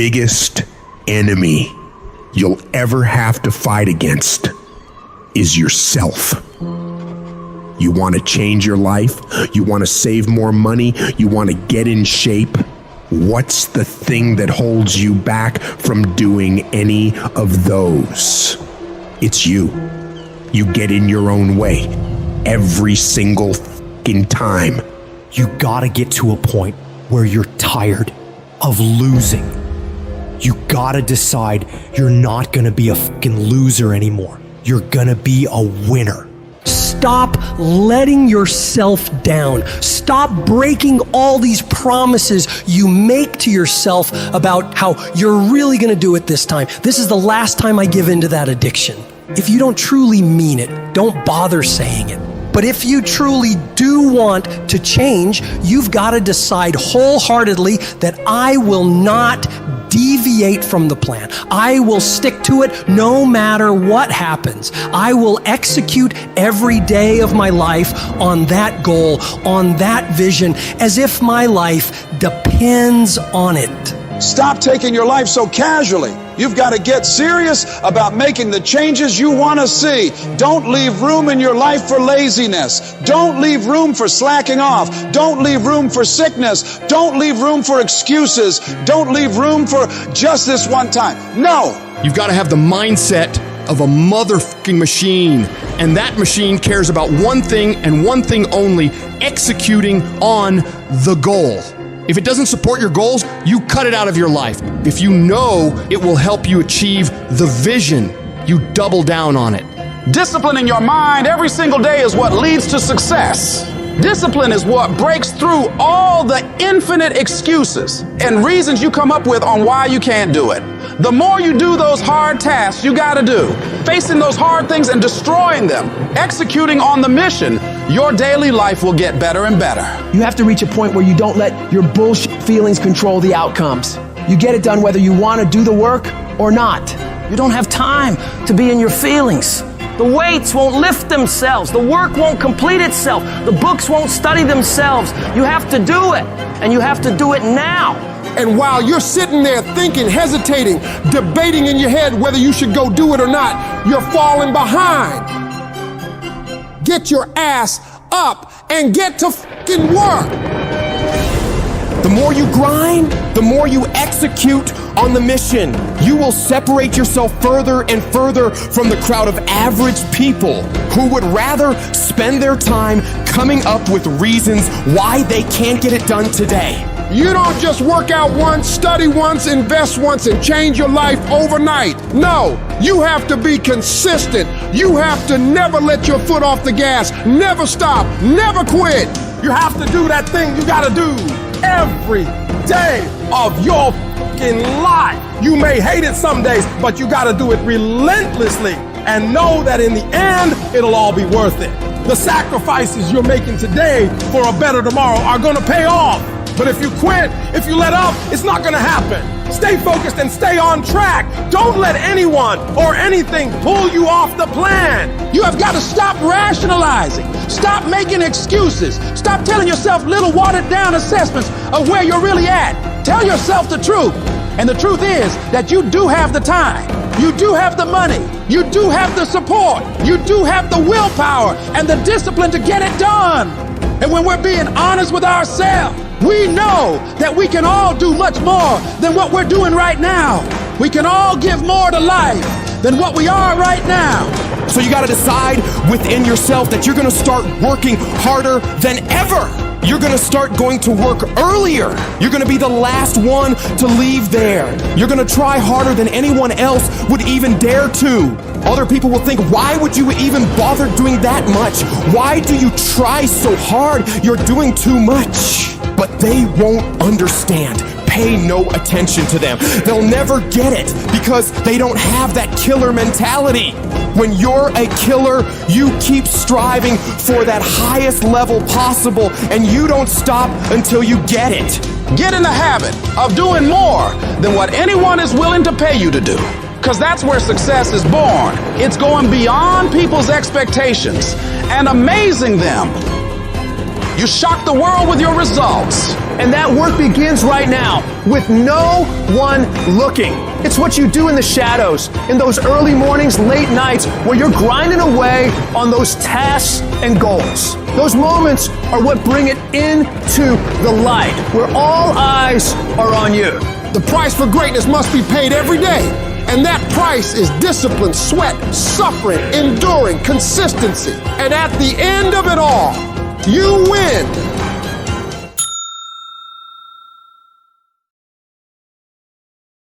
biggest enemy you'll ever have to fight against is yourself. You want to change your life? You want to save more money? You want to get in shape? What's the thing that holds you back from doing any of those? It's you. You get in your own way every single fucking time. You gotta get to a point where you're tired of losing. You gotta decide you're not gonna be a fucking loser anymore. You're gonna be a winner. Stop letting yourself down. Stop breaking all these promises you make to yourself about how you're really gonna do it this time. This is the last time I give in to that addiction. If you don't truly mean it, don't bother saying it. But if you truly do want to change, you've got to decide wholeheartedly that I will not deviate from the plan. I will stick to it no matter what happens. I will execute every day of my life on that goal, on that vision, as if my life depends on it. Stop taking your life so casually. You've got to get serious about making the changes you want to see. Don't leave room in your life for laziness. Don't leave room for slacking off. Don't leave room for sickness. Don't leave room for excuses. Don't leave room for just this one time. No. You've got to have the mindset of a motherfucking machine. And that machine cares about one thing and one thing only: executing on the goal. If it doesn't support your goals, you cut it out of your life. If you know it will help you achieve the vision, you double down on it. Disciplining your mind every single day is what leads to success. Discipline is what breaks through all the infinite excuses and reasons you come up with on why you can't do it. The more you do those hard tasks you gotta do, facing those hard things and destroying them, executing on the mission, your daily life will get better and better. You have to reach a point where you don't let your bullshit feelings control the outcomes. You get it done whether you want to do the work or not. You don't have time to be in your feelings. The weights won't lift themselves. The work won't complete itself. The books won't study themselves. You have to do it, and you have to do it now. And while you're sitting there thinking, hesitating, debating in your head whether you should go do it or not, you're falling behind. Get your ass up and get to fucking work. The more you grind, the more you execute on the mission. You will separate yourself further and further from the crowd of average people who would rather spend their time coming up with reasons why they can't get it done today. You don't just work out once, study once, invest once, and change your life overnight. No, you have to be consistent. You have to never let your foot off the gas, never stop, never quit. You have to do that thing you gotta do every day of your fucking life. You may hate it some days, but you gotta do it relentlessly and know that in the end, it'll all be worth it. The sacrifices you're making today for a better tomorrow are gonna pay off. But if you quit, if you let up, it's not gonna happen. Stay focused and stay on track. Don't let anyone or anything pull you off the plan. You have got to stop rationalizing. Stop making excuses. Stop telling yourself little watered down assessments of where you're really at. Tell yourself the truth. And the truth is that you do have the time. You do have the money. You do have the support. You do have the willpower and the discipline to get it done. And when we're being honest with ourselves, we know that we can all do much more than what we're doing right now. We can all give more to life than what we are right now. So you gotta decide within yourself that you're gonna start working harder than ever. You're gonna start going to work earlier. You're gonna be the last one to leave there. You're gonna try harder than anyone else would even dare to. Other people will think, why would you even bother doing that much? Why do you try so hard? You're doing too much. But they won't understand. Pay no attention to them. They'll never get it because they don't have that killer mentality. When you're a killer, you keep striving for that highest level possible, and you don't stop until you get it. Get in the habit of doing more than what anyone is willing to pay you to do. Because that's where success is born. It's going beyond people's expectations and amazing them. You shock the world with your results. And that work begins right now with no one looking. It's what you do in the shadows, in those early mornings, late nights, where you're grinding away on those tasks and goals. Those moments are what bring it into the light, where all eyes are on you. The price for greatness must be paid every day. And that price is discipline, sweat, suffering, enduring, consistency. And at the end of it all, you win.